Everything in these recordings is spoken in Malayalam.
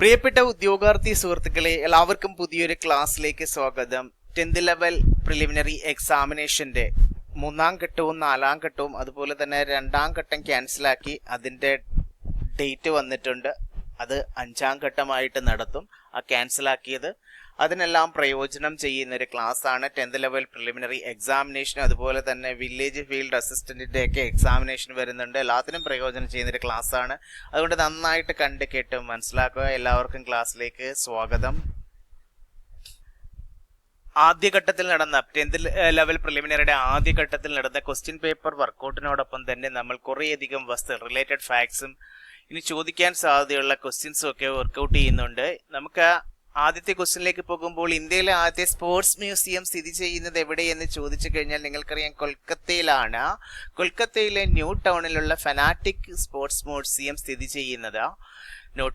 പ്രിയപ്പെട്ട ഉദ്യോഗാർത്ഥി സുഹൃത്തുക്കളെ, എല്ലാവർക്കും പുതിയൊരു ക്ലാസ്സിലേക്ക് സ്വാഗതം. 10th ലെവൽ പ്രിലിമിനറി എക്സാമിനേഷന്റെ 3ാം ഘട്ടവും 4ാം ഘട്ടവും അതുപോലെ തന്നെ 2ാം ഘട്ടം ക്യാൻസലാക്കി അതിന്റെ ഡേറ്റ് വന്നിട്ടുണ്ട്. അത് 5ാം ഘട്ടമായിട്ട് നടത്തും. ആ ക്യാൻസലാക്കിയത് അതിനെല്ലാം പ്രയോജനം ചെയ്യുന്ന ഒരു ക്ലാസ് ആണ്. 10th ലെവൽ പ്രിലിമിനറി എക്സാമിനേഷൻ അതുപോലെ തന്നെ വില്ലേജ് ഫീൽഡ് അസിസ്റ്റന്റിന്റെ ഒക്കെ എക്സാമിനേഷൻ വരുന്നുണ്ട്. എല്ലാത്തിനും പ്രയോജനം ചെയ്യുന്ന ഒരു ക്ലാസ് ആണ്. അതുകൊണ്ട് നന്നായിട്ട് കണ്ട് കേട്ട് മനസ്സിലാക്കുക. എല്ലാവർക്കും ക്ലാസ്സിലേക്ക് സ്വാഗതം. ആദ്യഘട്ടത്തിൽ നടന്ന 10th ലെവൽ പ്രിലിമിനറിയുടെ ആദ്യഘട്ടത്തിൽ നടന്ന ക്വസ്റ്റ്യൻ പേപ്പർ വർക്കൗട്ടിനോടൊപ്പം തന്നെ നമ്മൾ കുറേയധികം റിലേറ്റഡ് ഫാക്ട്സും ഇനി ചോദിക്കാൻ സാധ്യതയുള്ള ക്വസ്റ്റ്യൻസും ഒക്കെ വർക്കൗട്ട് ചെയ്യുന്നുണ്ട്. നമുക്ക് ആദ്യത്തെ ക്വസ്റ്റ്യനിലേക്ക് പോകുമ്പോൾ, ഇന്ത്യയിലെ ആദ്യത്തെ സ്പോർട്സ് മ്യൂസിയം സ്ഥിതി ചെയ്യുന്നത് എവിടെയെന്ന് ചോദിച്ചു കഴിഞ്ഞാൽ നിങ്ങൾക്കറിയാം, കൊൽക്കത്തയിലാണ്. കൊൽക്കത്തയിലെ ന്യൂ ടൗണിലുള്ള ഫനാറ്റിക് സ്പോർട്സ് മ്യൂസിയം സ്ഥിതി ചെയ്യുന്നത്. ന്യൂ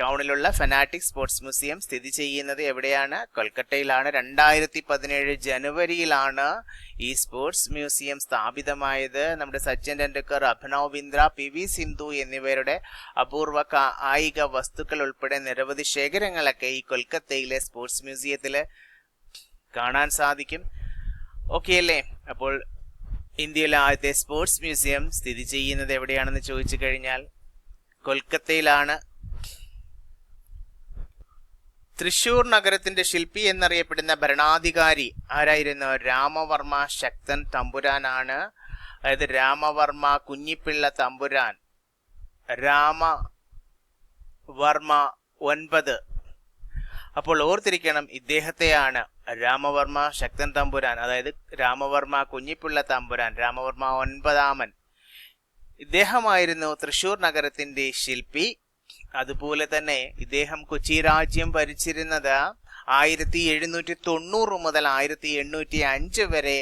ടൗണിലുള്ള ഫനാറ്റിക് സ്പോർട്സ് മ്യൂസിയം സ്ഥിതി ചെയ്യുന്നത് എവിടെയാണ്? കൊൽക്കത്തയിലാണ്. 2017 ജനുവരിയിലാണ് ഈ സ്പോർട്സ് മ്യൂസിയം സ്ഥാപിതമായത്. നമ്മുടെ സച്ചിൻ ടെണ്ടുൽക്കർ, അഭിനവ് ബിന്ദ്ര, PV സിന്ധു എന്നിവരുടെ അപൂർവ കായിക വസ്തുക്കൾ ഉൾപ്പെടെ നിരവധി ശേഖരങ്ങളൊക്കെ ഈ കൊൽക്കത്തയിലെ സ്പോർട്സ് മ്യൂസിയത്തിൽ കാണാൻ സാധിക്കും. ഓക്കെ അല്ലേ? അപ്പോൾ ഇന്ത്യയിലെ ആദ്യത്തെ സ്പോർട്സ് മ്യൂസിയം സ്ഥിതി ചെയ്യുന്നത് എവിടെയാണെന്ന് ചോദിച്ചു കഴിഞ്ഞാൽ കൊൽക്കത്തയിലാണ്. തൃശൂർ നഗരത്തിന്റെ ശില്പി എന്നറിയപ്പെടുന്ന ഭരണാധികാരി ആരായിരുന്നു? രാമവർമ്മ ശക്തൻ തമ്പുരാനാണ്. അതായത് രാമവർമ്മ കുഞ്ഞിപ്പിള്ള തമ്പുരാൻ, രാമവർമ്മ 9. അപ്പോൾ ഓർത്തിരിക്കണം, ഇദ്ദേഹത്തെയാണ് രാമവർമ്മ ശക്തൻ തമ്പുരാൻ, അതായത് രാമവർമ്മ കുഞ്ഞിപ്പിള്ള തമ്പുരാൻ, രാമവർമ്മ 9ാമൻ. ഇദ്ദേഹമായിരുന്നു തൃശൂർ നഗരത്തിന്റെ ശില്പി. അതുപോലെ തന്നെ ഇദ്ദേഹം കൊച്ചി രാജ്യം ഭരിച്ചിരുന്നത് 1790 മുതൽ 1805 വരെ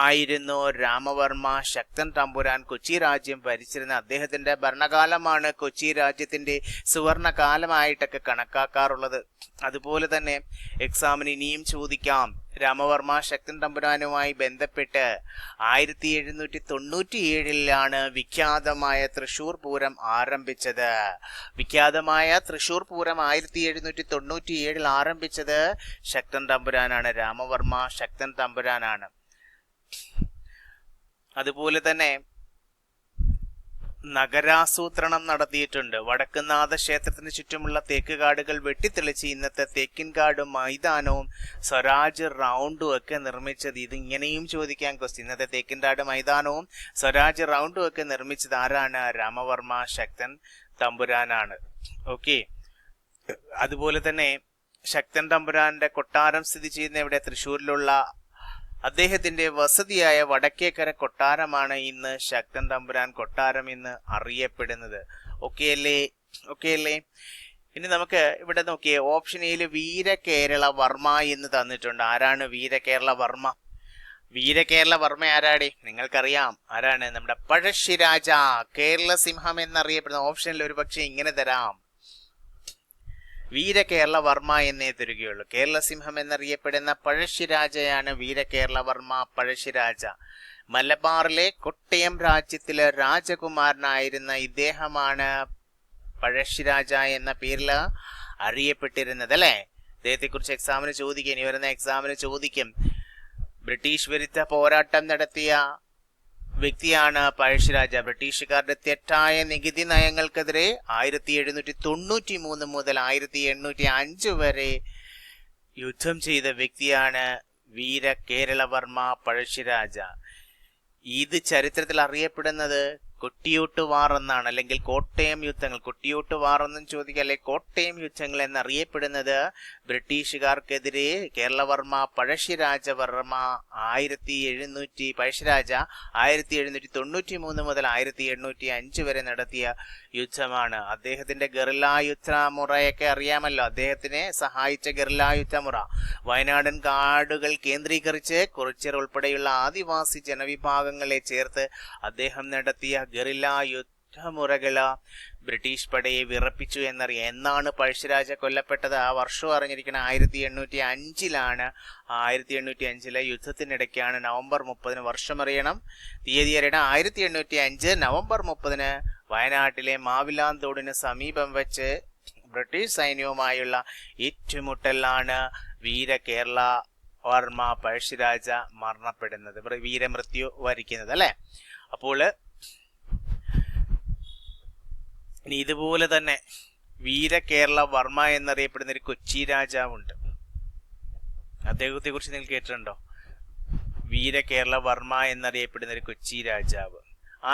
ആയിരുന്നു. രാമവർമ്മ ശക്തൻ തമ്പുരാൻ കൊച്ചി രാജ്യം ഭരിച്ചിരുന്ന അദ്ദേഹത്തിന്റെ ഭരണകാലമാണ് കൊച്ചി രാജ്യത്തിന്റെ സുവർണ കാലമായിട്ടൊക്കെ കണക്കാക്കാറുള്ളത്. അതുപോലെ തന്നെ എക്സാമിന് ഇനിയും ചോദിക്കാം, രാമവർമ്മ ശക്തൻ തമ്പുരാനുമായി ബന്ധപ്പെട്ട് 1797 വിഖ്യാതമായ തൃശൂർ പൂരം ആരംഭിച്ചത്. വിഖ്യാതമായ തൃശൂർ പൂരം 1797 ആരംഭിച്ചത് ശക്തൻ തമ്പുരാനാണ്, രാമവർമ്മ ശക്തൻ തമ്പുരാനാണ്. അതുപോലെ തന്നെ നഗരാസൂത്രണം നടത്തിയിട്ടുണ്ട്. വടക്കുന്നാഥ ക്ഷേത്രത്തിന് ചുറ്റുമുള്ള തേക്കുകാടുകൾ വെട്ടിത്തെളിച്ച് ഇന്നത്തെ തേക്കിൻകാടും മൈതാനവും സ്വരാജ് റൗണ്ടും ഒക്കെ നിർമ്മിച്ചത്. ഇത് ഇങ്ങനെയും ചോദിക്കാൻ ക്വസ്റ്റ്യൻ. ഇന്നത്തെ തേക്കിൻകാട് മൈതാനവും സ്വരാജ് റൗണ്ടും ഒക്കെ നിർമ്മിച്ചത് ആരാണ്? രാമവർമ്മ ശക്തൻ തമ്പുരാനാണ്. ഓക്കെ. അതുപോലെ തന്നെ ശക്തൻ തമ്പുരാന്റെ കൊട്ടാരം സ്ഥിതി ചെയ്യുന്ന എവിടെ? തൃശ്ശൂരിലുള്ള അദ്ദേഹത്തിന്റെ വസതിയായ വടക്കേക്കര കൊട്ടാരമാണ് ഇന്ന് ശക്തൻ തമ്പുരാൻ കൊട്ടാരം എന്ന് അറിയപ്പെടുന്നത്. ഓക്കെ അല്ലേ? ഇനി നമുക്ക് ഇവിടെ നോക്കിയേ, ഓപ്ഷൻ എയിൽ വീരകേരള വർമ്മ എന്ന് തന്നിട്ടുണ്ട്. ആരാണ് വീരകേരള വർമ്മ? വീരകേരള വർമ്മ ആരാടെ? നിങ്ങൾക്കറിയാം ആരാണ്? നമ്മുടെ പഴശ്ശിരാജ, കേരള സിംഹം എന്നറിയപ്പെടുന്ന. ഓപ്ഷനിൽ ഒരു പക്ഷെ ഇങ്ങനെ തരാം, വീരകേരള വർമ്മ എന്നേ തരികയുള്ളൂ. കേരള സിംഹം എന്നറിയപ്പെടുന്ന പഴശ്ശിരാജയാണ് വീരകേരള വർമ്മ, പഴശ്ശിരാജ. മലബാറിലെ കോട്ടയം രാജ്യത്തിലെ രാജകുമാരനായിരുന്ന ഇദ്ദേഹമാണ് പഴശ്ശിരാജ എന്ന പേരിൽ അറിയപ്പെട്ടിരുന്നത് അല്ലേ? ഇദ്ദേഹത്തെ കുറിച്ച് എക്സാമിന് ചോദിക്കും, ഇനി വരുന്ന എക്സാമിന് ചോദിക്കും. ബ്രിട്ടീഷ് വിരുദ്ധ പോരാട്ടം നടത്തിയ വ്യക്തിയാണ് പഴശ്ശിരാജ. ബ്രിട്ടീഷുകാരുടെ തെറ്റായ നികുതി നയങ്ങൾക്കെതിരെ 1793 മുതൽ 1805 വരെ യുദ്ധം ചെയ്ത വ്യക്തിയാണ് വീരകേരളവർമ്മ പഴശ്ശിരാജ. ഇത് ചരിത്രത്തിൽ അറിയപ്പെടുന്നത് കൊട്ടിയൂട്ട് വാർ എന്നാണ്, അല്ലെങ്കിൽ കോട്ടയം യുദ്ധങ്ങൾ. കൊട്ടിയൂട്ട് വാർ എന്നും ചോദിക്കുക, അല്ലെങ്കിൽ കോട്ടയം യുദ്ധങ്ങൾ എന്നറിയപ്പെടുന്നത് ബ്രിട്ടീഷുകാർക്കെതിരെ കേരളവർമ്മ പഴശ്ശിരാജവർമ്മ 1793 മുതൽ 1805 വരെ നടത്തിയ യുദ്ധമാണ്. അദ്ദേഹത്തിന്റെ ഗറില്ലാ യുദ്ധമുറയൊക്കെ അറിയാമല്ലോ. അദ്ദേഹത്തിനെ സഹായിച്ച ഗറില്ലാ യുദ്ധമുറ വയനാടൻ കാടുകൾ കേന്ദ്രീകരിച്ച് കുറിച്യർ ഉൾപ്പെടെയുള്ള ആദിവാസി ജനവിഭാഗങ്ങളെ ചേർത്ത് അദ്ദേഹം നടത്തിയ ഗറില്ലാ യുദ്ധമുറകള് ബ്രിട്ടീഷ് പടയെ വിറപ്പിച്ചു എന്നറിയാം. എന്നാണ് പഴശ്ശിരാജ കൊല്ലപ്പെട്ടത്? ആ വർഷം അറിഞ്ഞിരിക്കണം, 1805 1805 യുദ്ധത്തിനിടയ്ക്കാണ്. നവംബർ 30 വർഷം അറിയണം, തീയതി അറിയണം. 1805 നവംബർ 30 വയനാട്ടിലെ മാവിലാന്തോടിന് സമീപം വെച്ച് ബ്രിട്ടീഷ് സൈന്യവുമായുള്ള ഏറ്റുമുട്ടലാണ് വീര കേരള വർമ്മ പഴശ്ശിരാജ മരണപ്പെടുന്നത്, വീരമൃത്യു വരിക്കുന്നത് അല്ലെ. അപ്പോൾ ഇനി ഇതുപോലെ തന്നെ വീര കേരള വർമ്മ എന്നറിയപ്പെടുന്ന ഒരു കൊച്ചി രാജാവുണ്ട്. അദ്ദേഹത്തെ കുറിച്ച് നിങ്ങൾ കേട്ടിട്ടുണ്ടോ? വീര കേരള വർമ്മ എന്നറിയപ്പെടുന്ന ഒരു കൊച്ചി രാജാവ്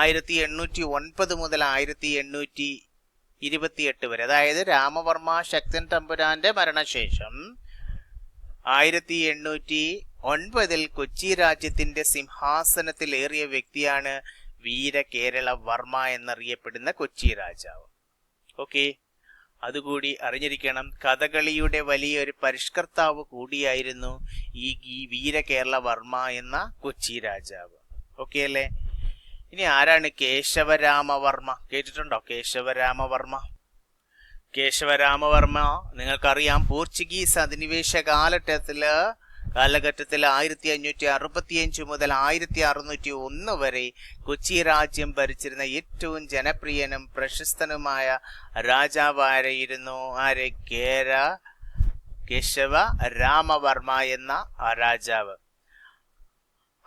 1809 മുതൽ 1828 വരെ, അതായത് രാമവർമ്മ ശക്തൻ തമ്പുരാന്റെ മരണശേഷം 1809 കൊച്ചി രാജ്യത്തിന്റെ സിംഹാസനത്തിൽ ഏറിയ വ്യക്തിയാണ് വീര കേരള വർമ്മ എന്നറിയപ്പെടുന്ന കൊച്ചി രാജാവ്. ഓക്കെ, അതുകൂടി അറിഞ്ഞിരിക്കണം. കഥകളിയുടെ വലിയൊരു പരിഷ്കർത്താവ് കൂടിയായിരുന്നു ഈ വീര കേരള വർമ്മ എന്ന കൊച്ചി രാജാവ്. ഓക്കെ അല്ലേ? ഇനി ആരാണ് കേശവരാമവർമ്മ? കേട്ടിട്ടുണ്ടോ കേശവരാമവർമ്മ? കേശവരാമവർമ്മ നിങ്ങൾക്കറിയാം, പോർച്ചുഗീസ് അധിനിവേശ കാലഘട്ടത്തിൽ 1565 മുതൽ 1601 വരെ കൊച്ചി രാജ്യം ഭരിച്ചിരുന്ന ഏറ്റവും ജനപ്രിയനും പ്രശസ്തനുമായ രാജാവായിരുന്നു ആര്? കേശവ രാമവർമ്മ എന്ന രാജാവ്.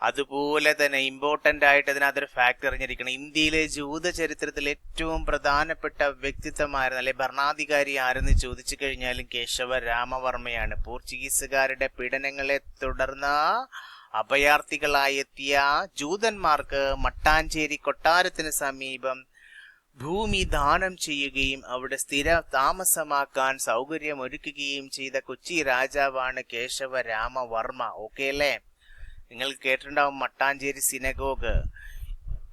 അതുപോലെ തന്നെ ഇമ്പോർട്ടന്റ് ആയിട്ട് അതിനകത്തൊരു ഫാക്ട് അറിഞ്ഞിരിക്കണം. ഇന്ത്യയിലെ ജൂത ചരിത്രത്തിൽ ഏറ്റവും പ്രധാനപ്പെട്ട വ്യക്തിത്വമായിരുന്നു അല്ലെ ഭരണാധികാരി ആരെന്ന് ചോദിച്ചു കഴിഞ്ഞാലും കേശവ രാമവർമ്മയാണ്. പോർച്ചുഗീസുകാരുടെ പീഡനങ്ങളെ തുടർന്ന് അഭയാർത്ഥികളായി എത്തിയ ജൂതന്മാർക്ക് മട്ടാഞ്ചേരി കൊട്ടാരത്തിന് സമീപം ഭൂമി ദാനം ചെയ്യുകയും അവിടെ സ്ഥിര താമസമാക്കാൻ സൗകര്യമൊരുക്കുകയും ചെയ്ത കൊച്ചി രാജാവാണ് കേശവ രാമവർമ്മ. ഓക്കെ അല്ലേ? നിങ്ങൾ കേട്ടിട്ടുണ്ടാവും മട്ടാഞ്ചേരി സിനഗോഗ്.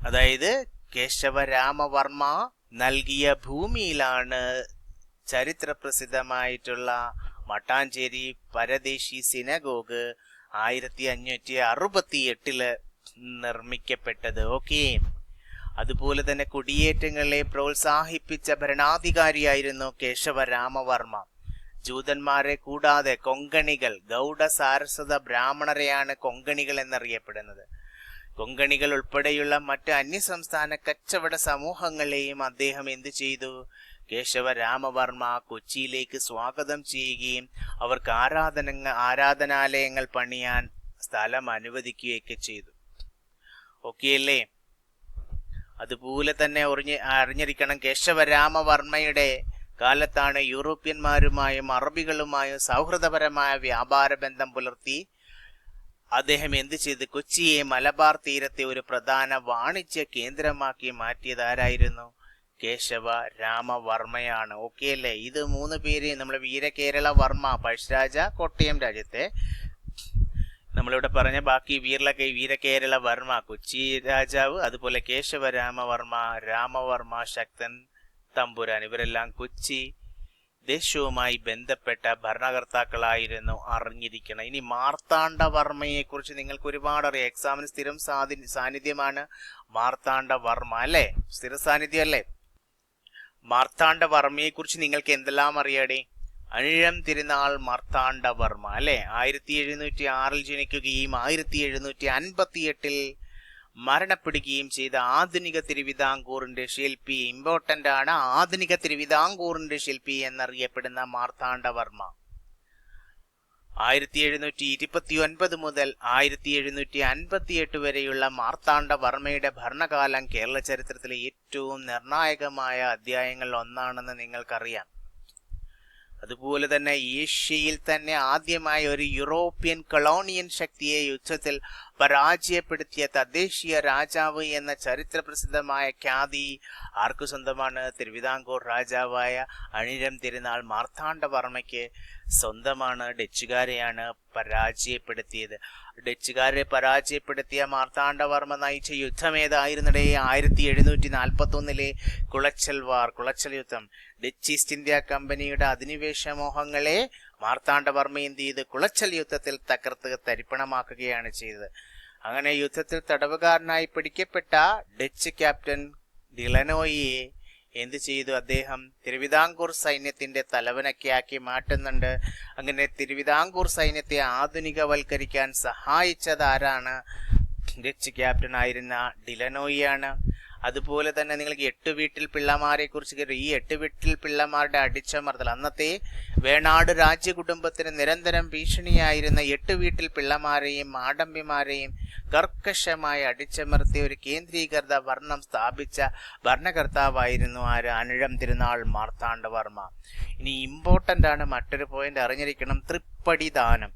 അതായത് കേശവരാമവർമ്മ നൽകിയ ഭൂമിയിലാണ് ചരിത്ര പ്രസിദ്ധമായിട്ടുള്ള മട്ടാഞ്ചേരി പരദേശി സിനഗോഗ് 1568 നിർമ്മിക്കപ്പെട്ടത്. ഓക്കെ, അതുപോലെ തന്നെ കുടിയേറ്റങ്ങളെ പ്രോത്സാഹിപ്പിച്ച ഭരണാധികാരിയായിരുന്നു കേശവരാമവർമ്മ. ജൂതന്മാരെ കൂടാതെ കൊങ്കണികൾ, ഗൗഡ സാരസ്വത ബ്രാഹ്മണരെയാണ് കൊങ്കണികൾ എന്നറിയപ്പെടുന്നത്. കൊങ്കണികൾ ഉൾപ്പെടെയുള്ള മറ്റ് അന്യസംസ്ഥാന കച്ചവട സമൂഹങ്ങളെയും അദ്ദേഹം എന്തു ചെയ്തു? കേശവരാമവർമ്മ കൊച്ചിയിലേക്ക് സ്വാഗതം ചെയ്യുകയും അവർക്ക് ആരാധനാലയങ്ങൾ പണിയാൻ സ്ഥലം അനുവദിക്കുകയൊക്കെ ചെയ്തു. ഓക്കെ അല്ലേ? അതുപോലെ തന്നെ അറിഞ്ഞിരിക്കണം, കേശവരാമവർമ്മയുടെ കാലത്താണ് യൂറോപ്യന്മാരുമായും അറബികളുമായും സൗഹൃദപരമായ വ്യാപാര ബന്ധം പുലർത്തി അദ്ദേഹം എന്ത് ചെയ്ത്? കൊച്ചിയെ മലബാർ തീരത്തെ ഒരു പ്രധാന വാണിജ്യ കേന്ദ്രമാക്കി മാറ്റിയത് ആരായിരുന്നു? കേശവ രാമവർമ്മയാണ്. ഓക്കെ അല്ലേ? ഇത് 3 പേര് നമ്മൾ വീരകേരള വർമ്മ പഴശ്ശിരാജ, കോട്ടയം രാജ്യത്തെ നമ്മളിവിടെ പറഞ്ഞ ബാക്കി വീരകേരള വർമ്മ കൊച്ചി രാജാവ്, അതുപോലെ കേശവരാമവർമ്മ, രാമവർമ്മ ശക്തൻ തമ്പുരാൻ, ഇവരെല്ലാം കൊച്ചി ദേശവുമായി ബന്ധപ്പെട്ട ഭരണകർത്താക്കളായിരുന്നു. അറിഞ്ഞിരിക്കണം. ഇനി മാർത്താണ്ഡവർമ്മയെ കുറിച്ച് നിങ്ങൾക്ക് ഒരുപാട് അറിയാം. എക്സാമിന് സ്ഥിരം സാന്നിധ്യമാണ് മാർത്താണ്ഡവർമ്മ അല്ലെ? സ്ഥിര സാന്നിധ്യം അല്ലേ? മാർത്താണ്ഡവർമ്മയെ കുറിച്ച് നിങ്ങൾക്ക് എന്തെല്ലാം അറിയാടേ? അനിഴം തിരുനാൾ മാർത്താണ്ഡവർമ്മ അല്ലെ? 1706 ജനിക്കുകയും 1758 മരണപ്പെടുകയും ചെയ്ത ആധുനിക തിരുവിതാംകൂറിന്റെ ശില്പി. ഇമ്പോർട്ടന്റ് ആണ്, ആധുനിക തിരുവിതാംകൂറിന്റെ ശില്പി എന്നറിയപ്പെടുന്ന മാർത്താണ്ഡവർമ്മ. 1729 മുതൽ 1758 വരെയുള്ള മാർത്താണ്ഡവർമ്മയുടെ ഭരണകാലം കേരള ചരിത്രത്തിലെ ഏറ്റവും നിർണായകമായ അധ്യായങ്ങളിൽ ഒന്നാണെന്ന് നിങ്ങൾക്കറിയാം. അതുപോലെ തന്നെ ഏഷ്യയിൽ തന്നെ ആദ്യമായി ഒരു യൂറോപ്യൻ കൊളോണിയൻ ശക്തിയെ യുദ്ധത്തിൽ പരാജയപ്പെടുത്തിയ തദ്ദേശീയ രാജാവ് എന്ന ചരിത്ര പ്രസിദ്ധമായ ഖ്യാതി ആർക്കു സ്വന്തമാണ്? തിരുവിതാംകൂർ രാജാവായ അനിഴം തിരുനാൾ മാർത്താണ്ഡവർമ്മയ്ക്ക് സ്വന്തമാണ്. ഡച്ചുകാരെയാണ് പരാജയപ്പെടുത്തിയത്. ഡച്ചുകാരെ പരാജയപ്പെടുത്തിയ മാർത്താണ്ഡവർമ്മ നയിച്ച യുദ്ധം ഏതായിരുന്നിടെ? 1741 കുളച്ചൽ യുദ്ധം. ഡച്ച് ഈസ്റ്റ് ഇന്ത്യ കമ്പനിയുടെ അധിനിവേശ മോഹങ്ങളെ മാർത്താണ്ഡവർമ്മ എന്ത് ചെയ്ത്? കുളച്ചൽ യുദ്ധത്തിൽ തകർത്ത് തരിപ്പണമാക്കുകയാണ് ചെയ്തത്. അങ്ങനെ യുദ്ധത്തിൽ തടവുകാരനായി പിടിക്കപ്പെട്ട ഡച്ച് ക്യാപ്റ്റൻ ഡിലനോയിയെ എന്ത് ചെയ്തു? അദ്ദേഹം തിരുവിതാംകൂർ സൈന്യത്തിന്റെ തലവനൊക്കെ ആക്കി മാറ്റുന്നുണ്ട്. അങ്ങനെ തിരുവിതാംകൂർ സൈന്യത്തെ ആധുനികവൽക്കരിക്കാൻ സഹായിച്ചത് ആരാണ്? ഡച്ച് ക്യാപ്റ്റൻ ആയിരുന്ന ഡിലനോയിയാണ്. അതുപോലെ തന്നെ നിങ്ങൾക്ക് 8 വീട്ടിൽ പിള്ളമാരെ കുറിച്ച് കേട്ടു. ഈ 8 വീട്ടിൽ പിള്ളമാരുടെ അടിച്ചമർത്തൽ, അന്നത്തെ വേണാട് രാജ്യകുടുംബത്തിന് നിരന്തരം ഭീഷണിയായിരുന്ന 8 വീട്ടിൽ പിള്ളമാരെയും മാടമ്പിമാരെയും കർക്കശമായി അടിച്ചമർത്തിയ ഒരു കേന്ദ്രീകൃത ഭരണം സ്ഥാപിച്ച ഭരണകർത്താവായിരുന്നു ആര്? അനിഴം തിരുനാൾ മാർത്താണ്ഡവർമ്മ. ഇനി ഇമ്പോർട്ടൻ്റ് ആണ് മറ്റൊരു പോയിന്റ് അറിഞ്ഞിരിക്കണം, തൃപ്പടിദാനം.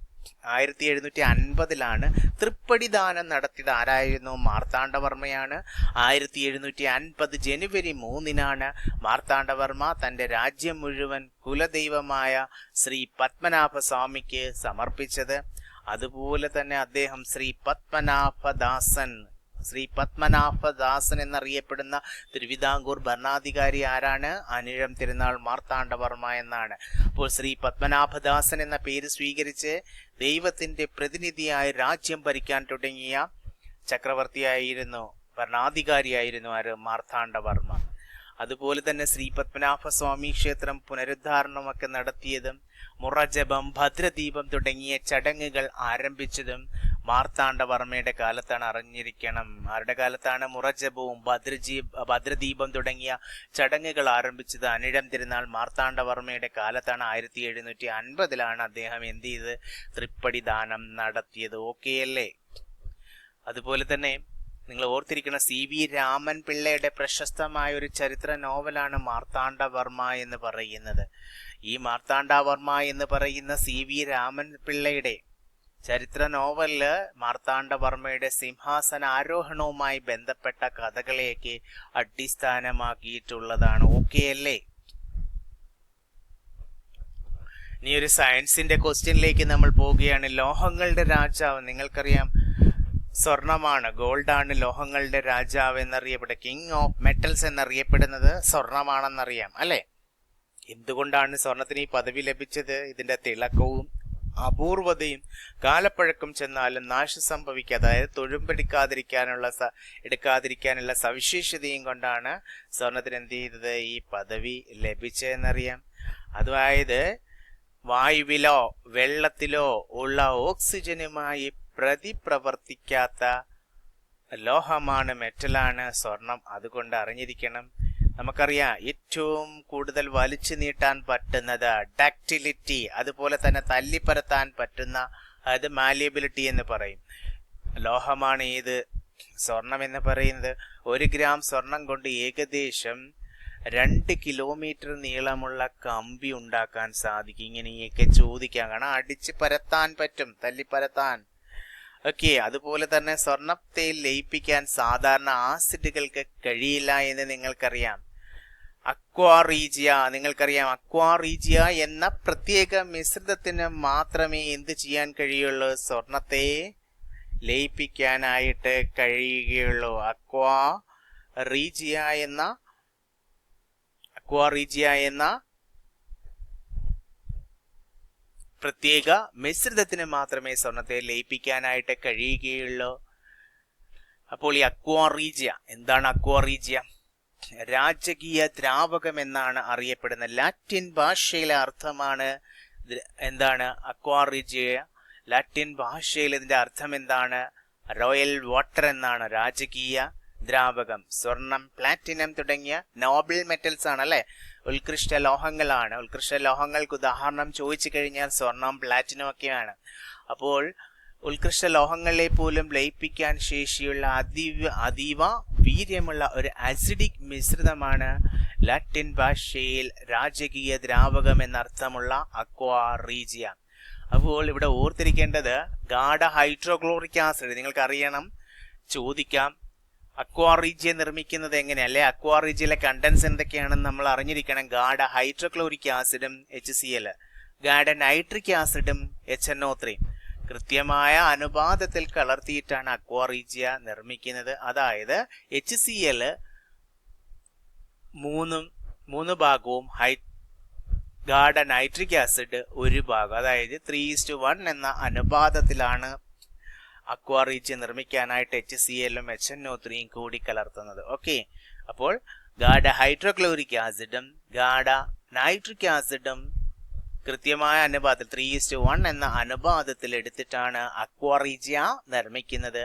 1750 തൃപ്പടിദാനം നടത്തിയത് ആരായിരുന്നു? മാർത്താണ്ഡവർമ്മയാണ്. 1750 ജനുവരി 3 മാർത്താണ്ഡവർമ്മ തന്റെ രാജ്യം മുഴുവൻ കുലദൈവമായ ശ്രീ പത്മനാഭ സ്വാമിക്ക് സമർപ്പിച്ചത്. അതുപോലെ തന്നെ അദ്ദേഹം ശ്രീ പത്മനാഭദാസൻ എന്നറിയപ്പെടുന്ന തിരുവിതാംകൂർ ഭരണാധികാരി ആരാണ്? അനിഴം തിരുനാൾ മാർത്താണ്ഡവർമ്മ എന്നാണ്. അപ്പോൾ ശ്രീ പത്മനാഭദാസൻ എന്ന പേര് സ്വീകരിച്ച് ദൈവത്തിന്റെ പ്രതിനിധിയായി രാജ്യം ഭരിക്കാൻ തുടങ്ങിയ ചക്രവർത്തിയായിരുന്നു, ഭരണാധികാരിയായിരുന്നു ആര്? മാർത്താണ്ഡവർമ്മ. അതുപോലെ തന്നെ ശ്രീ പത്മനാഭസ്വാമി ക്ഷേത്രം പുനരുദ്ധാരണമൊക്കെ നടത്തിയതും മുറജപം, ഭദ്രദീപം തുടങ്ങിയ ചടങ്ങുകൾ ആരംഭിച്ചതും മാർത്താണ്ഡവർമ്മയുടെ കാലത്താണ്. അറിഞ്ഞിരിക്കണം, ആരുടെ കാലത്താണ് മുറജപവും ഭദ്രദീപം തുടങ്ങിയ ചടങ്ങുകൾ ആരംഭിച്ചത്? അനിഴം തിരുനാൾ മാർത്താണ്ഡവർമ്മയുടെ കാലത്താണ്. 1750 അദ്ദേഹം എന്ത് ചെയ്ത്? തൃപ്പടിദാനം നടത്തിയത്. ഓക്കെ അല്ലേ? അതുപോലെ തന്നെ നിങ്ങൾ ഓർത്തിരിക്കുന്ന CV രാമൻ പിള്ളയുടെ പ്രശസ്തമായ ഒരു ചരിത്ര നോവലാണ് മാർത്താണ്ഡവർമ്മ എന്ന് പറയുന്നത്. ഈ മാർത്താണ്ഡവർമ്മ എന്ന് പറയുന്ന CV രാമൻ പിള്ളയുടെ ചരിത്ര നോവലില് മാർത്താണ്ഡവർമ്മയുടെ സിംഹാസന ആരോഹണവുമായി ബന്ധപ്പെട്ട കഥകളെയൊക്കെ അടിസ്ഥാനമാക്കിയിട്ടുള്ളതാണ്. ഓക്കെ അല്ലേ? ഇനി ഒരു സയൻസിന്റെ ക്വസ്റ്റ്യനിലേക്ക് നമ്മൾ പോവുകയാണ്. ലോഹങ്ങളുടെ രാജാവ് നിങ്ങൾക്കറിയാം, സ്വർണമാണ്, ഗോൾഡാണ് ലോഹങ്ങളുടെ രാജാവ് എന്നറിയപ്പെടുന്നത്. കിങ് ഓഫ് മെറ്റൽസ് എന്നറിയപ്പെടുന്നത് സ്വർണമാണെന്നറിയാം അല്ലെ? എന്തുകൊണ്ടാണ് സ്വർണത്തിന് ഈ പദവി ലഭിച്ചത്? ഇതിന്റെ തിളക്കവും അപൂർവതയും കാലപ്പഴക്കം ചെന്നാലും നാശം സംഭവിക്കാതെ, അതായത് എടുക്കാതിരിക്കാനുള്ള സവിശേഷതയും കൊണ്ടാണ് സ്വർണത്തിന് എന്ത് ചെയ്തത്? ഈ പദവി ലഭിച്ചതെന്നറിയാം. അതായത് വായുവിലോ വെള്ളത്തിലോ ഉള്ള ഓക്സിജനുമായി പ്രതിപ്രവർത്തിക്കാത്ത ലോഹമാണ്, മെറ്റലാണ് സ്വർണം. അതുകൊണ്ട് അറിഞ്ഞിരിക്കണം. നമുക്കറിയാം ഏറ്റവും കൂടുതൽ വലിച്ചു നീട്ടാൻ പറ്റുന്നത് ഡക്റ്റിലിറ്റി, അതുപോലെ തന്നെ തല്ലിപ്പരത്താൻ പറ്റുന്ന, അത് മാലിയബിലിറ്റി എന്ന് പറയും, ലോഹമാണ് ഏത്? സ്വർണം എന്ന് പറയുന്നത്. 1 ഗ്രാം സ്വർണം കൊണ്ട് ഏകദേശം 2 കിലോമീറ്റർ നീളമുള്ള കമ്പി ഉണ്ടാക്കാൻ സാധിക്കും. ഇങ്ങനെയൊക്കെ ചോദിക്കാം, കാരണം അടിച്ച് പരത്താൻ പറ്റും, തല്ലിപ്പരത്താൻ. ഓക്കെ. അതുപോലെ തന്നെ സ്വർണത്തെ ലയിപ്പിക്കാൻ സാധാരണ ആസിഡുകൾക്ക് കഴിയില്ല എന്ന് നിങ്ങൾക്കറിയാം. നിങ്ങൾക്കറിയാം അക്വാറീജിയ എന്ന പ്രത്യേക മിശ്രിതത്തിന് മാത്രമേ എന്ത് ചെയ്യാൻ കഴിയുള്ളൂ? സ്വർണത്തെ ലയിപ്പിക്കാനായിട്ട് കഴിയുകയുള്ളൂ. അക്വാറീജിയ എന്ന പ്രത്യേക മിശ്രിതത്തിന് മാത്രമേ സ്വർണത്തെ ലയിപ്പിക്കാനായിട്ട് കഴിയുകയുള്ളൂ. അപ്പോൾ ഈ അക്വാറീജിയ എന്താണ്? അക്വാറീജിയ രാജകീയ ദ്രാവകം എന്നാണ് അറിയപ്പെടുന്നത്. ലാറ്റിൻ ഭാഷയിലെ അർത്ഥമാണ് എന്താണ്? അക്വാറീജിയ. ലാറ്റിൻ ഭാഷയിൽ ഇതിന്റെ അർത്ഥം എന്താണ്? റോയൽ വാട്ടർ എന്നാണ്. രാജകീയ ദ്രാവകം. സ്വർണം, പ്ലാറ്റിനം തുടങ്ങിയ നോബിൾ മെറ്റൽസ് ആണ് അല്ലെ, ഉത്കൃഷ്ട ലോഹങ്ങളാണ്. ഉത്കൃഷ്ട ലോഹങ്ങൾക്ക് ഉദാഹരണം ചോദിച്ചു കഴിഞ്ഞാൽ സ്വർണം, പ്ലാറ്റിനം ഒക്കെയാണ്. അപ്പോൾ ഉത്കൃഷ്ട ലോഹങ്ങളെ പോലും ലയിപ്പിക്കാൻ ശേഷിയുള്ള അതീവ വീര്യമുള്ള ഒരു ആസിഡിക് മിശ്രിതമാണ് ലാറ്റിൻ ഭാഷയിൽ രാജകീയ ദ്രാവകം എന്നർത്ഥമുള്ള അക്വാറീജിയ. അപ്പോൾ ഇവിടെ ഓർത്തിരിക്കേണ്ടത് ഗാഢ ഹൈഡ്രോക്ലോറിക് ആസിഡ്. നിങ്ങൾക്ക് അറിയണം, ചോദിക്കാം, അക്വാറീജിയ നിർമ്മിക്കുന്നത് എങ്ങനെ, അല്ലെ അക്വാറീജിയയിലെ കണ്ടൻസ് എന്തൊക്കെയാണെന്ന് നമ്മൾ അറിഞ്ഞിരിക്കണം. ഗാഢ ഹൈഡ്രോക്ലോറിക് ആസിഡും HCl, ഗാഢ നൈട്രിക് ആസിഡും HNO3 കൃത്യമായ അനുപാതത്തിൽ കലർത്തിയിട്ടാണ് അക്വാറീജിയ നിർമ്മിക്കുന്നത്. അതായത് HCl 3 ഭാഗവും ഗാഢ നൈട്രിക് ആസിഡ് 1 ഭാഗം, അതായത് 3:1 എന്ന അനുപാതത്തിലാണ് അക്വാറീജിയ നിർമ്മിക്കാനായിട്ട് HClഉം HNO3യും കൂടി കലർത്തുന്നത്. ഓക്കെ. അപ്പോൾ ഗാഢ ഹൈഡ്രോക്ലോറിക് ആസിഡും ഗാഢ നൈട്രിക് ആസിഡും കൃത്യമായ അനുപാതത്തിൽ 3:1 എന്ന അനുപാതത്തിൽ എടുത്തിട്ടാണ് അക്വാറീജിയ നിർമ്മിക്കുന്നത്.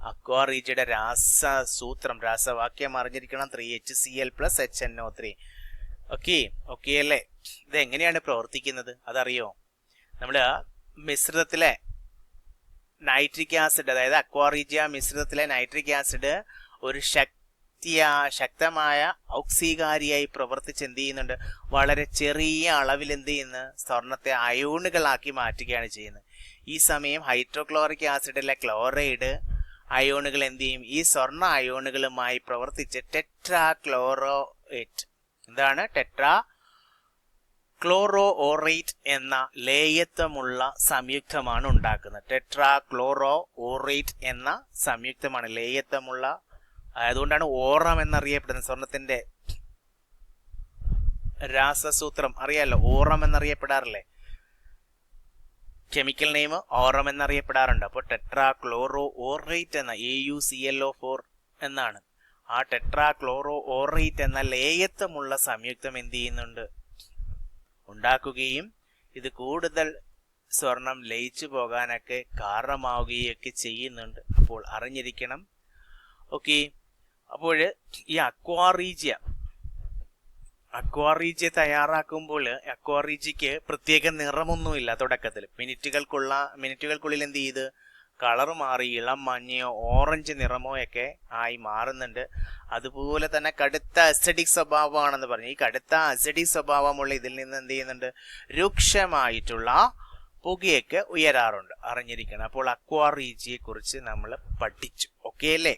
അക്വാ റീജിയയുടെ രാസസൂത്രം, രാസവാക്യം അറിഞ്ഞിരിക്കണം. 3HCl+HNO3. ഓക്കെ അല്ലേ? ഇത് എങ്ങനെയാണ് പ്രവർത്തിക്കുന്നത് അതറിയോ? നമ്മുടെ മിശ്രിതത്തിലെ നൈട്രിക് ആസിഡ്, അതായത് അക്വാറീജിയ മിശ്രിതത്തിലെ നൈട്രിക് ആസിഡ് ഒരു ശക്തമായ ഓക്സികാരിയായി പ്രവർത്തിച്ച് എന്ത് ചെയ്യുന്നുണ്ട്? വളരെ ചെറിയ അളവിൽ എന്ത് ചെയ്യുന്നു? സ്വർണത്തെ അയോണുകളാക്കി മാറ്റുകയാണ് ചെയ്യുന്നത്. ഈ സമയം ഹൈഡ്രോക്ലോറിക് ആസിഡിലെ ക്ലോറൈഡ് അയോണുകൾ എന്ത് ചെയ്യും? ഈ സ്വർണ്ണ അയോണുകളുമായി പ്രവർത്തിച്ച് ടെട്രാക്ലോറേറ്റ്, എന്താണ്? ടെട്രാക്ലോറോറേറ്റ് എന്ന ലേയത്വമുള്ള സംയുക്തമാണ് ഉണ്ടാക്കുന്നത്. ടെട്രാക്ലോറോറേറ്റ് എന്ന സംയുക്തമാണ് ലേയത്വമുള്ള, അതുകൊണ്ടാണ് ഓറം എന്നറിയപ്പെടുന്നത്. സ്വർണത്തിന്റെ രാസസൂത്രം അറിയാലോ, ഓറം എന്നറിയപ്പെടാറില്ലേ? കെമിക്കൽ നെയിം ഓറം എന്നറിയപ്പെടാറുണ്ട്. അപ്പോൾ ടെട്രാക്ലോറോറേറ്റ് എന്ന AuClO4 എന്നാണ്. ആ ടെട്രാക്ലോറോറേറ്റ് എന്ന ലേയത്വമുള്ള സംയുക്തം എന്ത് ചെയ്യുന്നുണ്ട്? ഉണ്ടാക്കുകയും ഇത് കൂടുതൽ സ്വർണം ലയിച്ചു പോകാനൊക്കെ കാരണമാവുകയൊക്കെ ചെയ്യുന്നുണ്ട്. അപ്പോൾ അറിഞ്ഞിരിക്കണം. ഓക്കെ, അപ്പോൾ ഈ അക്വാറീജിയ തയ്യാറാക്കുമ്പോൾ അക്വാറീജിക്ക് പ്രത്യേക നിറമൊന്നുമില്ല. തുടക്കത്തിൽ മിനിറ്റുകൾക്കുള്ളിൽ എന്ത് ചെയ്ത് കളർ മാറി ഇളം മഞ്ഞയോ ഓറഞ്ച് നിറമോ ഒക്കെ ആയി മാറുന്നുണ്ട്. അതുപോലെ തന്നെ കടുത്ത അസിഡിക് സ്വഭാവമാണെന്ന് പറഞ്ഞു. ഈ കടുത്ത അസിഡിക് സ്വഭാവമുള്ള ഇതിൽ നിന്ന് എന്ത് ചെയ്യുന്നുണ്ട്? രൂക്ഷമായിട്ടുള്ള പുകയൊക്കെ ഉയരാറുണ്ട്. അറിഞ്ഞിരിക്കണം. അപ്പോൾ അക്വാറീജിയെ കുറിച്ച് നമ്മൾ പഠിച്ചു. ഓക്കെ അല്ലേ?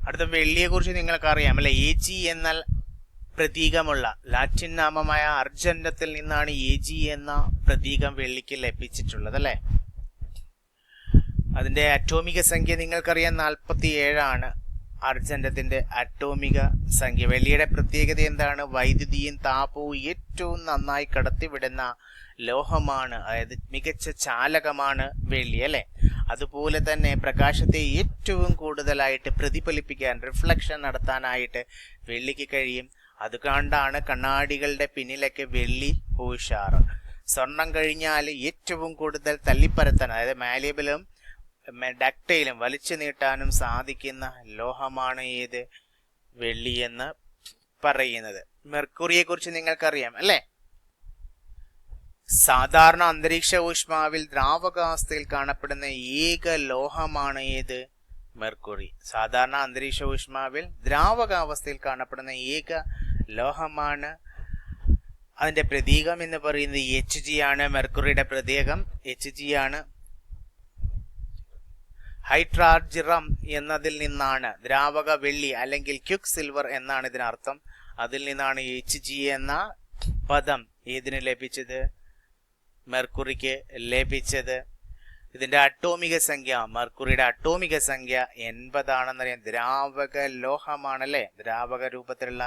അടുത്ത വെള്ളിയെ കുറിച്ച് നിങ്ങൾക്ക് അറിയാം അല്ലെ? Ag എന്നാൽ പ്രതീകമുള്ള ലാറ്റിൻ നാമമായ അർജന്റത്തിൽ നിന്നാണ് Ag എന്ന പ്രതീകം വെള്ളിക്ക് ലഭിച്ചിട്ടുള്ളത് അല്ലെ? അതിന്റെ അറ്റോമിക സംഖ്യ നിങ്ങൾക്കറിയാം, 47 ആണ് അർജന്റത്തിന്റെ അറ്റോമിക സംഖ്യ. വെള്ളിയുടെ പ്രത്യേകത എന്താണ്? വൈദ്യുതിയും താപവും ഏറ്റവും നന്നായി കടത്തിവിടുന്ന ലോഹമാണ്, അതായത് മികച്ച ചാലകമാണ് വെള്ളി അല്ലെ? അതുപോലെ തന്നെ പ്രകാശത്തെ ഏറ്റവും കൂടുതലായിട്ട് പ്രതിഫലിപ്പിക്കാൻ, റിഫ്ലക്ഷൻ നടത്താനായിട്ട് വെള്ളിക്ക് കഴിയും. അതുകൊണ്ടാണ് കണ്ണാടികളുടെ പിന്നിലൊക്കെ വെള്ളി പൂശാറ്. സ്വർണം കഴിഞ്ഞാൽ ഏറ്റവും കൂടുതൽ തള്ളിപ്പരത്താൻ, അതായത് മാലിയബിളും ഡക്റ്റൈലും വലിച്ചു നീട്ടാനും സാധിക്കുന്ന ലോഹമാണ് ഏത്? വെള്ളി എന്ന് പറയുന്നത്. മെർക്കുറിയെ കുറിച്ച് നിങ്ങൾക്കറിയാം അല്ലെ? സാധാരണ അന്തരീക്ഷ ഊഷ്മാവിൽ ദ്രാവകാവസ്ഥയിൽ കാണപ്പെടുന്ന ഏക ലോഹമാണ് ഏത്? മെർക്കുറി. സാധാരണ അന്തരീക്ഷ ഊഷ്മാവിൽ ദ്രാവകാവസ്ഥയിൽ കാണപ്പെടുന്ന ഏക ലോഹമാണ്. അതിന്റെ പ്രതീകം എന്ന് പറയുന്നത് Hg ആണ്. മെർക്കുറിയുടെ പ്രതീകം Hg ആണ്. ഹൈഡ്രാർജിറം എന്നതിൽ നിന്നാണ് ദ്രാവക വെള്ളി അല്ലെങ്കിൽ ക്യുക്ക് സിൽവർ എന്നാണ് ഇതിനർത്ഥം. അതിൽ നിന്നാണ് Hg എന്ന പദം ഏതിന് ലഭിച്ചത്? മെർക്കുറിക്ക് ലഭിച്ചത്. ഇതിന്റെ അറ്റോമിക സംഖ്യ, മെർക്കുറിയുടെ അറ്റോമിക സംഖ്യ 80 ആണെന്നറിയാം. ദ്രാവക ലോഹമാണല്ലേ? ദ്രാവക രൂപത്തിലുള്ള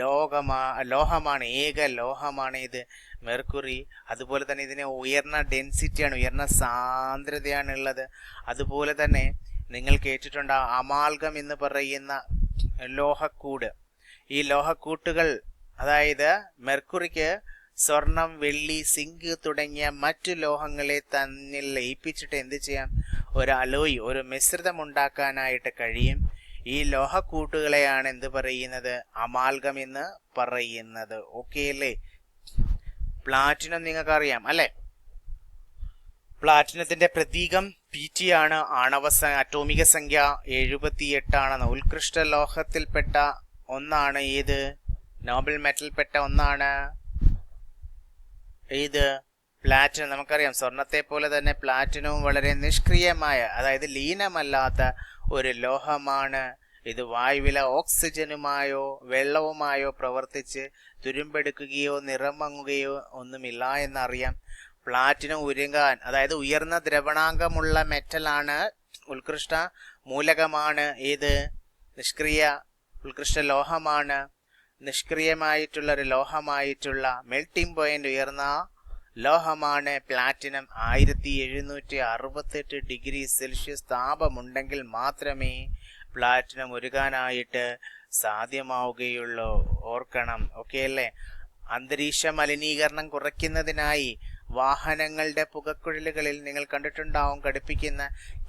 ലോഹമാണ്, ഏക ലോഹമാണ് ഇത് മെർക്കുറി. അതുപോലെ തന്നെ ഇതിന് ഉയർന്ന ഡെൻസിറ്റിയാണ്, ഉയർന്ന സാന്ദ്രതയാണ് ഉള്ളത്. അതുപോലെ തന്നെ നിങ്ങൾ കേട്ടിട്ടുണ്ട് അമാൽഗം എന്ന് പറയുന്ന ലോഹക്കൂട്. ഈ ലോഹക്കൂട്ടുകൾ, അതായത് മെർക്കുറിക്ക് സ്വർണം, വെള്ളി, സിങ്ക് തുടങ്ങിയ മറ്റു ലോഹങ്ങളെ തന്നിൽ ലയിപ്പിച്ചിട്ട് എന്ത് ചെയ്യാം? ഒരു അലോയ്, ഒരു മിശ്രിതം ഉണ്ടാക്കാനായിട്ട് കഴിയും. ഈ ലോഹക്കൂട്ടുകളെയാണ് എന്ത് പറയുന്നത്? അമാൽഗം എന്ന് പറയുന്നത്. ഓക്കെ അല്ലേ? പ്ലാറ്റിനം നിങ്ങൾക്കറിയാം അല്ലെ? പ്ലാറ്റിനത്തിന്റെ പ്രതീകം Pt ആണ്. അറ്റോമിക സംഖ്യ 78 ആണെന്ന്. ഉത്കൃഷ്ട ലോഹത്തിൽപ്പെട്ട ഒന്നാണ് ഏത്? നോബൽ മെറ്റൽപ്പെട്ട ഒന്നാണ് ഇത് പ്ലാറ്റിനം. നമുക്കറിയാം സ്വർണത്തെ പോലെ തന്നെ പ്ലാറ്റിനവും വളരെ നിഷ്ക്രിയമായ, അതായത് ലീനമല്ലാത്ത ഒരു ലോഹമാണ്. ഇത് വായുവിലെ ഓക്സിജനുമായോ വെള്ളവുമായോ പ്രവർത്തിച്ച് തുരുമ്പെടുക്കുകയോ നിറം മങ്ങുകയോ ഒന്നുമില്ല എന്നറിയാം. പ്ലാറ്റിനം ഉരുകാൻ, അതായത് ഉയർന്ന ദ്രവണാങ്കമുള്ള മെറ്റലാണ്, ഉത്കൃഷ്ട മൂലകമാണ്. ഏത്? ഉത്കൃഷ്ട ലോഹമാണ്. നിഷ്ക്രിയമായിട്ടുള്ള ഒരു ലോഹമായിട്ടുള്ള മെൽറ്റിംഗ് പോയിന്റ് ഉയർന്ന ലോഹമാണ് പ്ലാറ്റിനം. 1768 ഡിഗ്രി സെൽഷ്യസ് താപമുണ്ടെങ്കിൽ മാത്രമേ പ്ലാറ്റിനം ഉരുകാനായിട്ട് സാധ്യമാവുകയുള്ളൂ. ഓർക്കണം. ഓക്കെ അല്ലേ? അന്തരീക്ഷ മലിനീകരണം കുറയ്ക്കുന്നതിനായി വാഹനങ്ങളുടെ പുകക്കുഴലുകളിൽ നിങ്ങൾ കണ്ടിട്ടുണ്ടാവും ഘടിപ്പിക്കുന്ന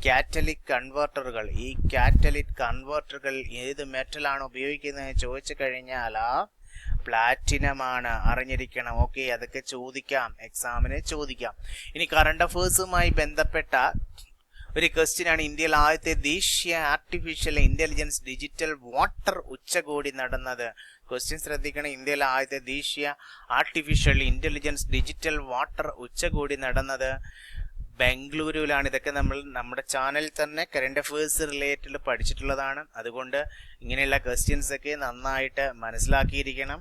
കാറ്റലിക് കൺവേർട്ടറുകൾ. ഈ കാറ്റലിക് കൺവേർട്ടറുകൾ ഏത് മെറ്റലാണ് ഉപയോഗിക്കുന്നത് ചോദിച്ചു കഴിഞ്ഞാൽ പ്ലാറ്റിനമാണ്. അറിഞ്ഞിരിക്കണം. ഓക്കെ, അതൊക്കെ ചോദിക്കാം, എക്സാമിന് ചോദിക്കാം. ഇനി കറണ്ട് അഫേഴ്സുമായി ബന്ധപ്പെട്ട ഒരു ക്വസ്റ്റ്യൻ ആണ്. ഇന്ത്യയിൽ ആദ്യത്തെ ദേശീയ ആർട്ടിഫിഷ്യൽ ഇന്റലിജൻസ് ഡിജിറ്റൽ വാട്ടർ ഉച്ചകോടി നടന്നത്. ക്വസ്റ്റ്യൻ ശ്രദ്ധിക്കണം. ഇന്ത്യയിൽ ആദ്യത്തെ ദേശീയ ആർട്ടിഫിഷ്യൽ ഇന്റലിജൻസ് ഡിജിറ്റൽ വാട്ടർ ഉച്ചകോടി നടന്നത് ബംഗളൂരുവിലാണ്. ഇതൊക്കെ നമ്മൾ നമ്മുടെ ചാനലിൽ തന്നെ കറണ്ട് അഫേഴ്സ് റിലേറ്റഡ് പഠിച്ചിട്ടുള്ളതാണ്. അതുകൊണ്ട് ഇങ്ങനെയുള്ള ക്വസ്റ്റ്യൻസ് ഒക്കെ നന്നായിട്ട് മനസ്സിലാക്കിയിരിക്കണം.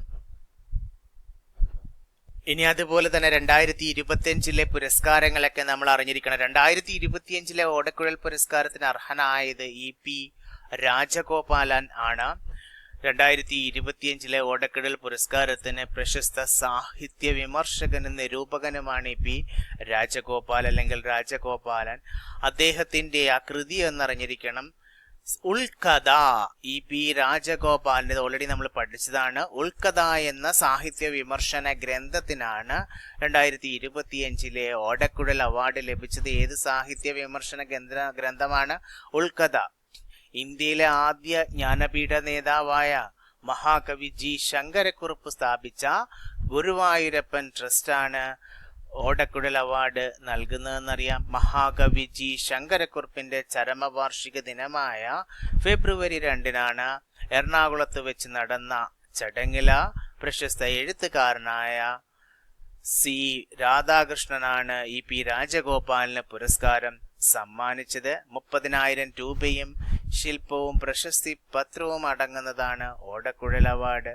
ഇനി അതുപോലെ തന്നെ 2025 പുരസ്കാരങ്ങളൊക്കെ നമ്മൾ അറിഞ്ഞിരിക്കണം. 2025 ഓടക്കുഴൽ പുരസ്കാരത്തിന് അർഹനായത് EP രാജഗോപാലൻ ആണ്. 2025 ഓടക്കുഴൽ പുരസ്കാരത്തിന് പ്രശസ്ത സാഹിത്യ വിമർശകനും നിരൂപകനുമാണ് EP രാജഗോപാൽ അല്ലെങ്കിൽ രാജഗോപാലൻ. അദ്ദേഹത്തിന്റെ ആ കൃതി എന്നറിഞ്ഞിരിക്കണം ഉൾക്കഥ. EP രാജഗോപാലിന്റെ ഓൾറെഡി നമ്മൾ പഠിച്ചതാണ്. ഉൾക്കഥ എന്ന സാഹിത്യ വിമർശന ഗ്രന്ഥത്തിനാണ് 2025 ഓടക്കുഴൽ അവാർഡ് ലഭിച്ചത്. ഏത് സാഹിത്യ വിമർശന ഗ്രന്ഥമാണ്? ഉൾക്കഥ. ഇന്ത്യയിലെ ആദ്യ ജ്ഞാനപീഠ നേതാവായ മഹാകവി G ശങ്കരക്കുറുപ്പ് സ്ഥാപിച്ച ഗുരുവായൂരപ്പൻ ട്രസ്റ്റാണ് ഓടക്കുഴൽ അവാർഡ് നൽകുന്നതെന്നറിയാം. മഹാകവി G ശങ്കരക്കുറുപ്പിന്റെ ചരമവാർഷിക ദിനമായ ഫെബ്രുവരി 2 എറണാകുളത്ത് വെച്ച് നടന്ന ചടങ്ങിൽ പ്രശസ്ത എഴുത്തുകാരനായ C രാധാകൃഷ്ണനാണ് EP രാജഗോപാലിന് പുരസ്കാരം സമ്മാനിച്ചത്. 30,000 രൂപയും ശില്പവും പ്രശസ്തി പത്രവും അടങ്ങുന്നതാണ് ഓടക്കുഴൽ അവാർഡ്.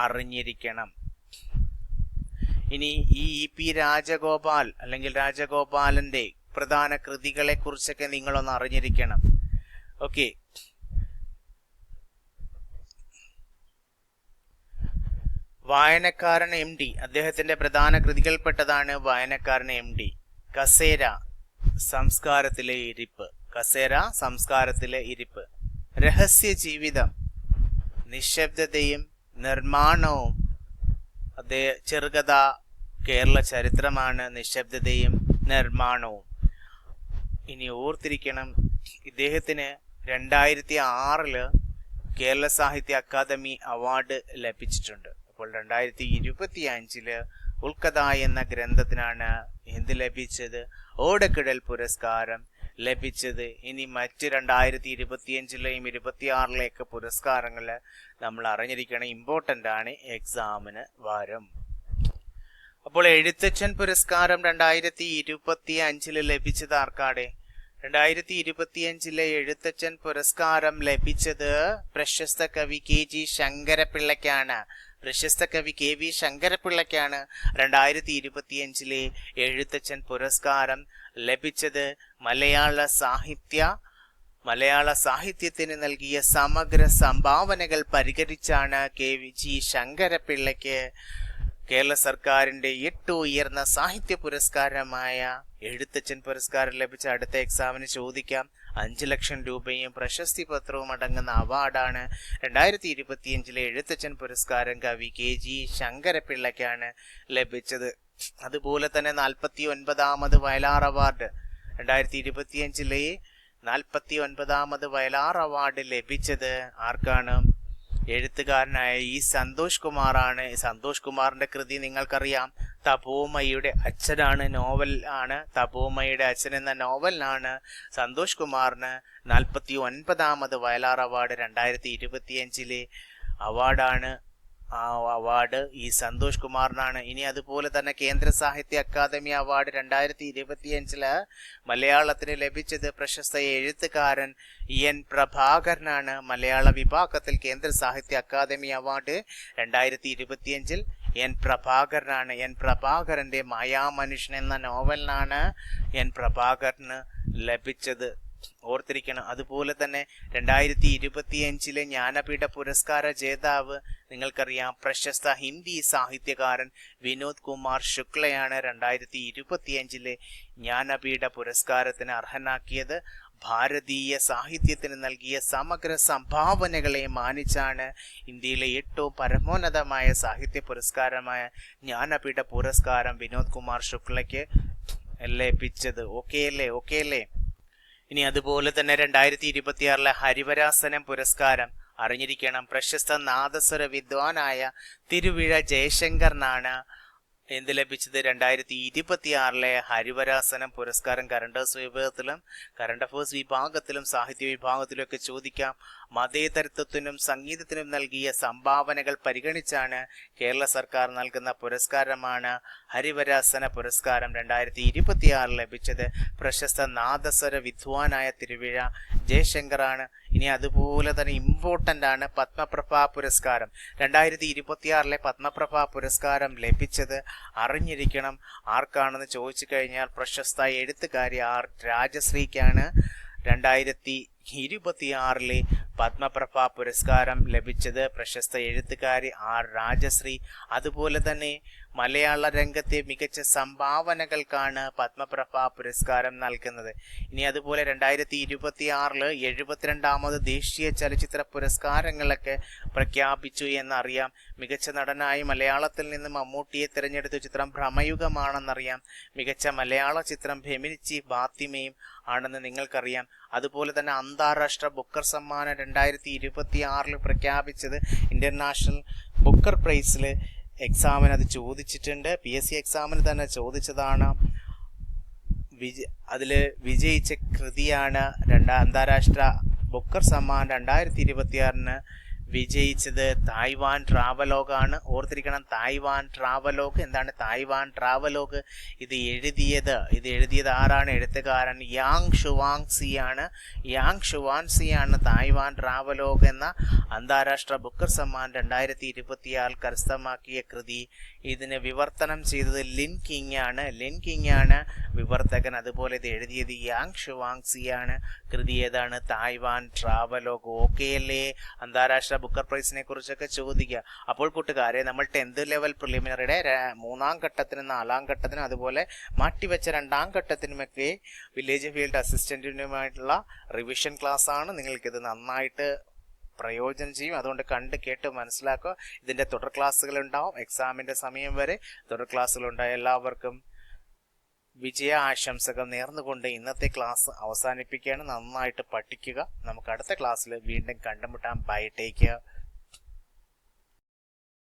അറിഞ്ഞിരിക്കണം. ഇനി ഈ EP രാജഗോപാൽ അല്ലെങ്കിൽ രാജഗോപാലന്റെ പ്രധാന കൃതികളെ കുറിച്ചൊക്കെ നിങ്ങളൊന്ന് അറിഞ്ഞിരിക്കണം. ഓക്കെ, വായനക്കാരൻ MD അദ്ദേഹത്തിന്റെ പ്രധാന കൃതികൾപ്പെട്ടതാണ് വായനക്കാരൻ MD. കസേര സംസ്കാരത്തിലെ ഇരിപ്പ്. കസേര സംസ്കാരത്തിലെ ഇരിപ്പ്. രഹസ്യ ജീവിതം നിശബ്ദതയും നിർമ്മാണവും. ചെറുകഥ കേരള ചരിത്രമാണ് നിശബ്ദതയും നിർമ്മാണവും. ഇനി ഓർത്തിരിക്കണം, ഇദ്ദേഹത്തിന് 2006 കേരള സാഹിത്യ അക്കാദമി അവാർഡ് ലഭിച്ചിട്ടുണ്ട്. അപ്പോൾ 2025 ഉൾക്കഥ എന്ന ഗ്രന്ഥത്തിനാണ് എന്ത് ലഭിച്ചത്? ഓടക്കുഴൽ പുരസ്കാരം ലഭിച്ചത്. ഇനി മറ്റ് 2025 26 പുരസ്കാരങ്ങൾ നമ്മൾ അറിഞ്ഞിരിക്കണം. ഇമ്പോർട്ടൻ്റ് ആണ്, എക്സാമിന് വരും. അപ്പോൾ എഴുത്തച്ഛൻ പുരസ്കാരം 2025 ലഭിച്ചത് ആർക്കാടെ? 2025 എഴുത്തച്ഛൻ പുരസ്കാരം ലഭിച്ചത് പ്രശസ്ത കവി KG ശങ്കരപ്പിള്ളയ്ക്കാണ്. പ്രശസ്ത കവി KV ശങ്കരപ്പിള്ളയ്ക്കാണ് 2025 എഴുത്തച്ഛൻ പുരസ്കാരം ലഭിച്ചത്. മലയാള സാഹിത്യത്തിന് നൽകിയ സമഗ്ര സംഭാവനകൾ പരിഗണിച്ചാണ് KG ശങ്കരപ്പിള്ളയ്ക്ക് കേരള സർക്കാരിന്റെ 8 ഉയർന്ന സാഹിത്യ പുരസ്കാരമായ എഴുത്തച്ഛൻ പുരസ്കാരം ലഭിച്ച. അടുത്ത എക്സാമിന് ചോദിക്കാം. 5 ലക്ഷം രൂപയും പ്രശസ്തി പത്രവും അടങ്ങുന്ന അവാർഡാണ് 2025 എഴുത്തച്ഛൻ പുരസ്കാരം കവി KG ശങ്കരപ്പിള്ളയ്ക്കാണ് ലഭിച്ചത്. അതുപോലെ തന്നെ 49ാമത് വയലാർ അവാർഡ് 2025 49ാമത് വയലാർ അവാർഡ് ലഭിച്ചത് ആർക്കാണ്? എഴുത്തുകാരനായ സന്തോഷ് കുമാറാണ്. സന്തോഷ് കുമാറിന്റെ കൃതി നിങ്ങൾക്കറിയാം. തപോമയുടെ അച്ഛനാണ് നോവൽ ആണ്. തപോമയുടെ അച്ഛൻ എന്ന നോവലിനാണ് സന്തോഷ് കുമാറിന് 49ാമത് വയലാർ അവാർഡ് 2025 അവാർഡാണ്. ആ അവാർഡ് സന്തോഷ് കുമാറിനാണ്. ഇനി അതുപോലെ തന്നെ കേന്ദ്ര സാഹിത്യ അക്കാദമി അവാർഡ് 2025 മലയാളത്തിന് ലഭിച്ചത് പ്രശസ്ത എഴുത്തുകാരൻ N പ്രഭാകരനാണ്. മലയാള വിഭാഗത്തിൽ കേന്ദ്ര സാഹിത്യ അക്കാദമി അവാർഡ് 2025 N പ്രഭാകരനാണ്. N പ്രഭാകരന്റെ മായാമനുഷ്യൻ എന്ന നോവലിനാണ് N പ്രഭാകരന് ലഭിച്ചത്. ഓർത്തിരിക്കണം. അതുപോലെ തന്നെ 2025 ജ്ഞാനപീഠ പുരസ്കാര ജേതാവ് നിങ്ങൾക്കറിയാം. പ്രശസ്ത ഹിന്ദി സാഹിത്യകാരൻ വിനോദ് കുമാർ ശുക്ലയാണ് 2025 ജ്ഞാനപീഠ പുരസ്കാരത്തിന് അർഹനാക്കിയത്. ഭാരതീയ സാഹിത്യത്തിന് നൽകിയ സമഗ്ര സംഭാവനകളെ മാനിച്ചാണ് ഇന്ത്യയിലെ ഏറ്റവും പരമോന്നതമായ സാഹിത്യ പുരസ്കാരമായ ജ്ഞാനപീഠ പുരസ്കാരം വിനോദ് കുമാർ ശുക്ലയ്ക്ക് ലഭിച്ചത്. ഓക്കെ അല്ലേ? ഇനി അതുപോലെ തന്നെ 2026 ഹരിവരാസനം പുരസ്കാരം അറിഞ്ഞിരിക്കണം. പ്രശസ്ത നാദസ്വര വിദ്വാനായ തിരുവിഴ ജയശങ്കറിനാണ് എന്ത് ലഭിച്ചത്? 2026 ഹരിവരാസനം പുരസ്കാരം. കറണ്ട് അഫേഴ്സ് വിഭാഗത്തിലും സാഹിത്യ വിഭാഗത്തിലും ഒക്കെ ചോദിക്കാം. മതേതരത്വത്തിനും സംഗീതത്തിനും നൽകിയ സംഭാവനകൾ പരിഗണിച്ചാണ് കേരള സർക്കാർ നൽകുന്ന പുരസ്കാരമാണ് ഹരിവരാസന പുരസ്കാരം. 2026 ലഭിച്ചത് പ്രശസ്ത നാദസ്വര വിദ്വാനായ തിരുവിഴ ജയശങ്കറാണ്. ഇനി അതുപോലെ തന്നെ ഇമ്പോർട്ടൻ്റ് ആണ് പത്മപ്രഭാ പുരസ്കാരം. 2026 പത്മപ്രഭാ പുരസ്കാരം ലഭിച്ചത് അറിഞ്ഞിരിക്കണം. ആർക്കാണെന്ന് ചോദിച്ചു കഴിഞ്ഞാൽ പ്രശസ്ത എഴുത്തുകാരി ആർ രാജശ്രീക്കാണ് 2026 പത്മപ്രഭാ പുരസ്കാരം ലഭിച്ചത്. പ്രശസ്ത എഴുത്തുകാരി ആർ രാജശ്രീ. അതുപോലെ തന്നെ മലയാള രംഗത്തെ മികച്ച സംഭാവനകൾക്കാണ് പത്മപ്രഭാ പുരസ്കാരം നൽകുന്നത്. ഇനി അതുപോലെ 2026 72ാമത് ദേശീയ ചലച്ചിത്ര പുരസ്കാരങ്ങളൊക്കെ പ്രഖ്യാപിച്ചു എന്നറിയാം. മികച്ച നടനായി മലയാളത്തിൽ നിന്ന് മമ്മൂട്ടിയെ തിരഞ്ഞെടുത്ത ചിത്രം ഭ്രമയുഗമാണെന്നറിയാം. മികച്ച മലയാള ചിത്രം ഫെമിനിച്ചി ബാത്തിമയും ആണെന്ന് നിങ്ങൾക്കറിയാം. അതുപോലെ തന്നെ അന്താരാഷ്ട്ര ബുക്കർ സമ്മാനം 2026 പ്രഖ്യാപിച്ചത് ഇന്റർനാഷണൽ ബുക്കർ പ്രൈസിൽ എക്സാമിന് അത് ചോദിച്ചിട്ടുണ്ട്. PSC എക്സാമിന് തന്നെ ചോദിച്ചതാണ്. അതിൽ വിജയിച്ച കൃതിയാണ് അന്താരാഷ്ട്ര ബുക്കർ സമ്മാൻ 2026 വിജയിച്ചത് തായ്വാൻ ട്രാവലോഗാണ്. ഓർത്തിരിക്കണം, തായ്വാൻ ട്രാവലോഗ്. എന്താണ് തായ്വാൻ ട്രാവലോഗ്? ഇത് എഴുതിയത് ആരാണ്? എഴുത്തുകാരൻ യാങ് ഷുവാങ്സി ആണ് തായ്വാൻ ട്രാവലോഗ് എന്ന അന്താരാഷ്ട്ര ബുക്കർ സമ്മാൻ 2026 കരസ്ഥമാക്കിയ കൃതി. ഇതിന് വിവർത്തനം ചെയ്തത് ലിൻ കിങ് ആണ് വിവർത്തകൻ. അതുപോലെ ഇത് എഴുതിയത് യാങ് ഷുവാങ്സി ആണ്. കൃതി ഏതാണ്? Taiwan travelogue. ഓക്കെ അല്ലേ? അന്താരാഷ്ട്ര ബുക്കർ പ്രൈസിനെ കുറിച്ചൊക്കെ ചോദിക്കുക. അപ്പോൾ കൂട്ടുകാരെ, നമ്മൾ 10th ലെവൽ പ്രിലിമിനറിയുടെ 3ാം ഘട്ടത്തിനും 4ാം ഘട്ടത്തിനും അതുപോലെ മാറ്റിവെച്ച 2ാം ഘട്ടത്തിനുമൊക്കെ വില്ലേജ് ഫീൽഡ് അസിസ്റ്റന്റിനുമായിട്ടുള്ള റിവിഷൻ ക്ലാസ് ആണ്. നിങ്ങൾക്കിത് നന്നായിട്ട് പ്രയോജനം ചെയ്യും. അതുകൊണ്ട് കണ്ട് കേട്ട് മനസ്സിലാക്കുക. ഇതിൻ്റെ തുടർ ക്ലാസ്സുകൾ ഉണ്ടാവും. എക്സാമിൻ്റെ സമയം വരെ തുടർ ക്ലാസ്സുകളുണ്ടായ എല്ലാവർക്കും വിജയ ആശംസകൾ നേർന്നുകൊണ്ട് ഇന്നത്തെ ക്ലാസ് അവസാനിപ്പിക്കുകയാണ്. നന്നായിട്ട് പഠിക്കുക. നമുക്ക് അടുത്ത ക്ലാസ്സിൽ വീണ്ടും കണ്ടുമുട്ടാം. Bye, take care.